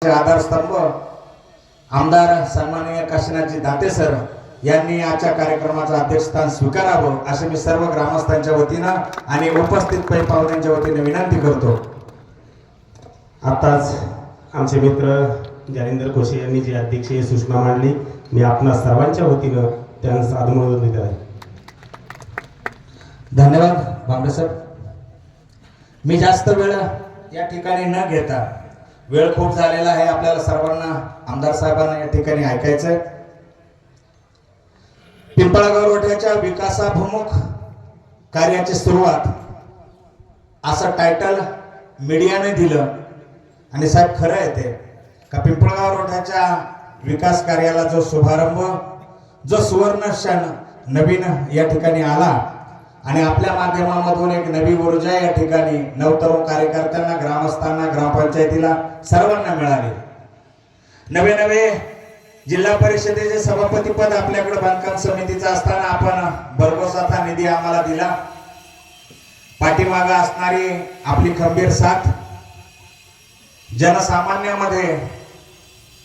आधारस्तंभ आमदार सन्माननीय काशीनाथजी दाते सर यांनी आजच्या कार्यक्रमाचं अध्यक्षस्थान स्वीकारावं असे मी सर्व ग्रामस्थांच्या वतीनं आणि उपस्थित पै पाहुण्यांच्या वतीने विनंती करतो। आताच आमचे मित्र जालिंदर कोशे यांनी जी अध्यक्षीय सूचना मांडली, मी आपणा सर्वांच्या वतीनं त्यांना साधुवाद देत आहे। धन्यवाद भांबरे सर। मी जास्त वेळ या ठिकाणी न घेता, वेळ खूप झालेला आहे, आपल्याला सर्वांना आमदार साहेबांना या ठिकाणी ऐकायचंय। पिंपळगाव रोठ्याच्या विकासाभिमुख कार्याची सुरुवात असं टायटल मीडियाने दिलं आणि साहेब खरं आहे ते का पिंपळगाव रोठ्याच्या विकास कार्याला जो शुभारंभ, जो सुवर्ण क्षण नवीन या ठिकाणी आला आणि आपल्या माध्यमामधून एक नवी ऊर्जा या ठिकाणी नवतरुण कार्यकर्त्यांना, ग्रामस्थांना, ग्रामपंचायतीला सर्वांना मिळाली। नवे नवे जिल्हा परिषदेचे सभापती पद आपल्याकडे बांधकाम समितीचा असताना आपण भरघोस असा निधी आम्हाला दिला। पाठीमागे असणारी आपली खंबीर साथ, जनसामान्यामध्ये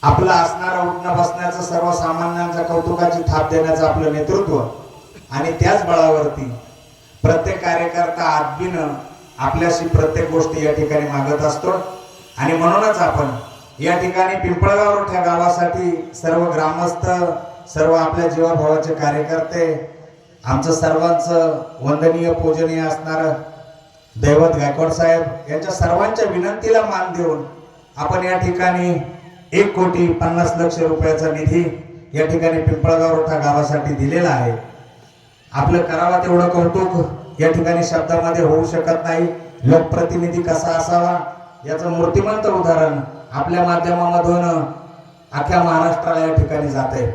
आपलं असणारं उठणं बसण्याचं, सर्वसामान्यांच्या कौतुकाची थाप देण्याचं आपलं नेतृत्व आणि त्याच बळावरती प्रत्येक कार्यकर्ता आदबीनं आपल्याशी प्रत्येक गोष्ट या ठिकाणी मागत असतो आणि म्हणूनच आपण या ठिकाणी पिंपळगाव रोठ्या गावासाठी सर्व ग्रामस्थ, सर्व आपल्या जीवाभावाचे कार्यकर्ते, आमचं सर्वांचं वंदनीय पूजनीय असणारं दैवत गायकवाड साहेब यांच्या सर्वांच्या विनंतीला मान देऊन आपण या ठिकाणी 1,50,00,000 रुपयाचा निधी या ठिकाणी पिंपळगाव रोठा गावासाठी दिलेला आहे। आपलं करावा तेवढं कौतुक या ठिकाणी शब्दामध्ये होऊ शकत नाही। लोकप्रतिनिधी कसा असावा याचं मूर्तिमंत उदाहरण आपल्या माध्यमामधून अख्ख्या महाराष्ट्राला या ठिकाणी जाते।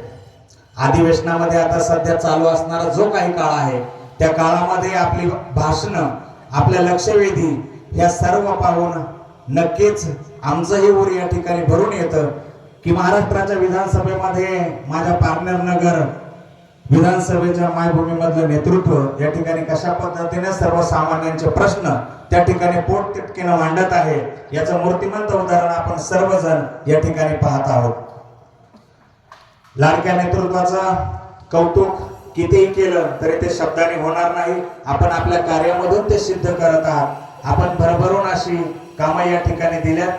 अधिवेशनामध्ये आता सध्या चालू असणारा जो काही काळ आहे त्या काळामध्ये आपली भाषणं, आपल्या लक्षवेधी ह्या सर्व पाहून नक्कीच आमचंही ऊर या ठिकाणी भरून येतं की महाराष्ट्राच्या विधानसभेमध्ये माझ्या पारनेर नगर विधानसभेच्या मायभूमीमधलं नेतृत्व या ठिकाणी कशा पद्धतीने सर्वसामान्यांचे प्रश्न त्या ठिकाणी पोटतिटकीनं मांडत आहे याचं मूर्तिमंत उदाहरण आपण सर्वजण या ठिकाणी पाहत आहोत। लाडक्या नेतृत्वाचं कौतुक कितीही केलं तरी ते शब्दाने होणार नाही। आपण आपल्या कार्यामधून ते सिद्ध करत आहात। आपण भरभरून अशी कामं या ठिकाणी दिल्यात,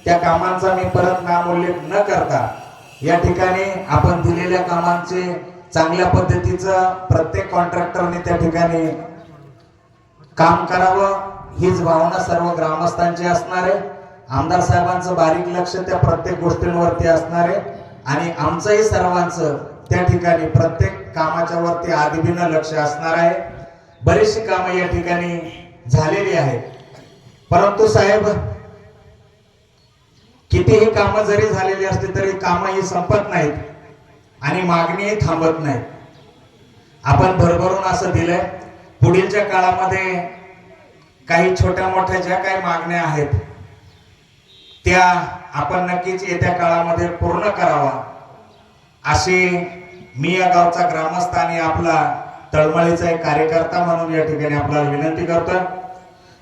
त्या कामांचा मी परत नामोल्लेख न करता या ठिकाणी आपण दिलेल्या कामांचे चांगल्या पद्धतीचं प्रत्येक कॉन्ट्रॅक्टरने त्या ठिकाणी काम करावं हीच भावना सर्व ग्रामस्थांची असणार आहे। आमदार साहेबांचं बारीक लक्ष त्या प्रत्येक गोष्टींवरती असणार आहे आणि आमचंही सर्वांचं त्या ठिकाणी प्रत्येक कामाच्या वरती आदिबीनं लक्ष असणार आहे। बरीचशी कामं या ठिकाणी झालेली आहेत, परंतु साहेब कितीही कामं जरी झालेली असली तरी कामं ही संपत नाहीत आणि मागणीही थांबत नाही। आपण भरभरून असं दिलंय, पुढीलच्या काळामध्ये काही छोट्या मोठ्या ज्या काही मागण्या आहेत त्या आपण नक्कीच येत्या काळामध्ये पूर्ण करावा अशी मी या गावचा ग्रामस्थ आणि आपला तळमळीचा एक कार्यकर्ता म्हणून या ठिकाणी आपल्याला विनंती करतोय।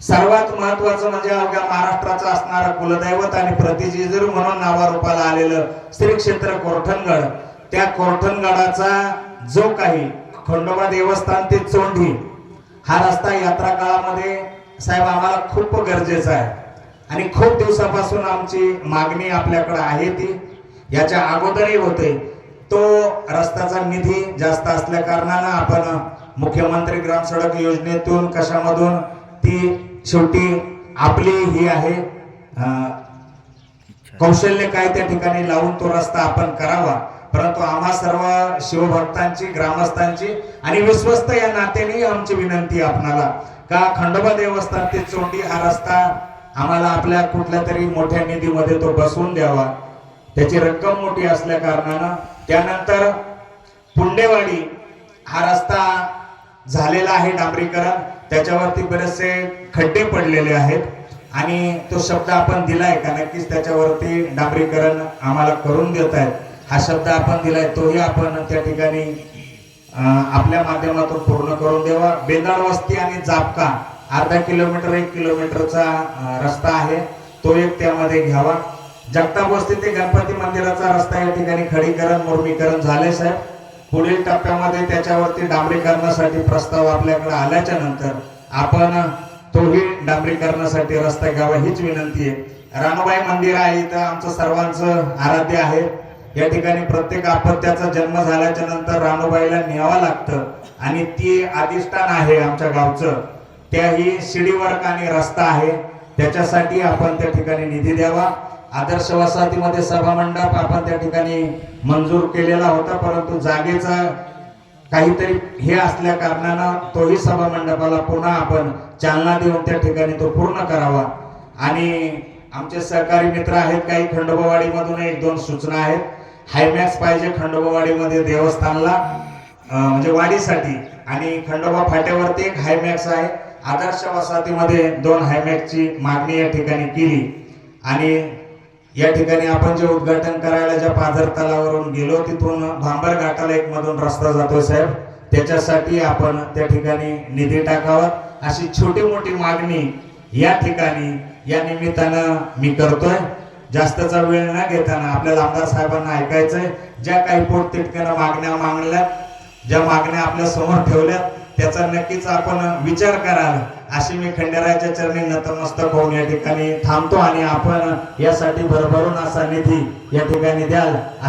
सर्वात महत्वाचं म्हणजे अवघ्या महाराष्ट्राचं असणारं कुलदैवत आणि प्रतिजिजरू म्हणून नावारूपाला आलेलं श्री क्षेत्र कोरठणगड, त्या कोरठणगडाचा जो काही खंडोबा देवस्थान ते चोंडी हा रस्ता यात्रा काळामध्ये साहेब आम्हाला खूप गरजेचा आहे आणि खूप दिवसापासून आमची मागणी आपल्याकडे आहे ती याच्या अगोदरही होते। तो रस्त्याचा निधी जास्त असल्या कारणानं आपण मुख्यमंत्री ग्राम सडक योजनेतून कशामधून ती शेवटी आपली ही आहे कौशल्य काय त्या ठिकाणी लावून तो रस्ता आपण करावा, परंतु आम्हा सर्व शिवभक्तांची, ग्रामस्थांची आणि विश्वस्त या नात्याने आमची विनंती आपणाला का खंडोबा देवस्थान ते चोंडी हा रस्ता आम्हाला आपल्या कुठल्या तरी मोठ्या निधीमध्ये तो बसवून द्यावा, त्याची रक्कम मोठी असल्या कारणानं। त्यानंतर पुंडेवाडी हा रस्ता झालेला आहे डांबरीकरण, त्याच्यावरती बरेचसे खड्डे पडलेले आहेत आणि तो शब्द आपण दिलाय का नक्कीच त्याच्यावरती डांबरीकरण आम्हाला करून देत आहेत, हा शब्द आपण दिलाय तोही आपण त्या ठिकाणी आपल्या माध्यमातून पूर्ण करून द्यावा। बेंदाळ वस्ती आणि जापका अर्धा किलोमीटर 1 किलोमीटरचा रस्ता आहे, तो एक त्यामध्ये घ्यावा। जगताप वस्ती ते गणपती मंदिराचा रस्ता या ठिकाणी खडीकरण मुरमीकरण झाले साहेब. पुढील टप्प्यामध्ये त्याच्यावरती डांबरीकरणासाठी प्रस्ताव आपल्याकडे आल्याच्या नंतर आपण तोही डांबरीकरणासाठी रस्ता घ्यावा हीच विनंती आहे. रानूबाई मंदिर आहे इथं आमचं सर्वांचं आराध्य आहे. या ठिकाणी प्रत्येक अपत्याचा जन्म झाल्याच्या नंतर रानूबाईला न्यावं लागतं आणि ती अधिष्ठान आहे आमच्या गावचं. त्याही शिडीवर्क आणि रस्ता आहे, त्याच्यासाठी आपण त्या ठिकाणी निधी द्यावा. आदर्श वसाहतीमध्ये सभामंडप आपण त्या ठिकाणी मंजूर केलेला होता, परंतु जागेचा काहीतरी हे असल्या कारणानं तोही सभामंडपाला पुन्हा आपण चालना देऊन त्या ठिकाणी तो पूर्ण करावा. आणि आमचे सहकारी मित्र आहेत काही खंडोबावाडी मधून एक दोन सूचना आहेत. हायमॅक्स पाहिजे खंडोबावाडीमध्ये देवस्थानला म्हणजे वाढीसाठी, आणि खंडोबा फाट्यावरती एक हायमॅक्स आहे. आदर्श वसाहतीमध्ये 2 हायमॅक्सची मागणी या ठिकाणी केली. आणि या ठिकाणी आपण जे उद्घाटन करायला ज्या पाझर तलावावरून गेलो तिथून भांबर घाटाला एक मधून रस्ता जातोय साहेब, त्याच्यासाठी आपण त्या ठिकाणी निधी टाकावा. अशी छोटी मोठी मागणी या ठिकाणी या निमित्तानं मी करतोय. जास्तचा वेळ न घेताना आपल्याला आमदार साहेबांना ऐकायचंय. ज्या काही पोटतिटक्यानं मागण्या मागल्या, ज्या मागण्या आपल्या समोर ठेवल्यात त्याचा नक्कीच आपण विचार कराल अशी मी खंडेरायाच्या चरणी नतमस्तक होऊन या ठिकाणी थांबतो. आणि आपण यासाठी भरभरून असा निधी या ठिकाणी द्याल अशी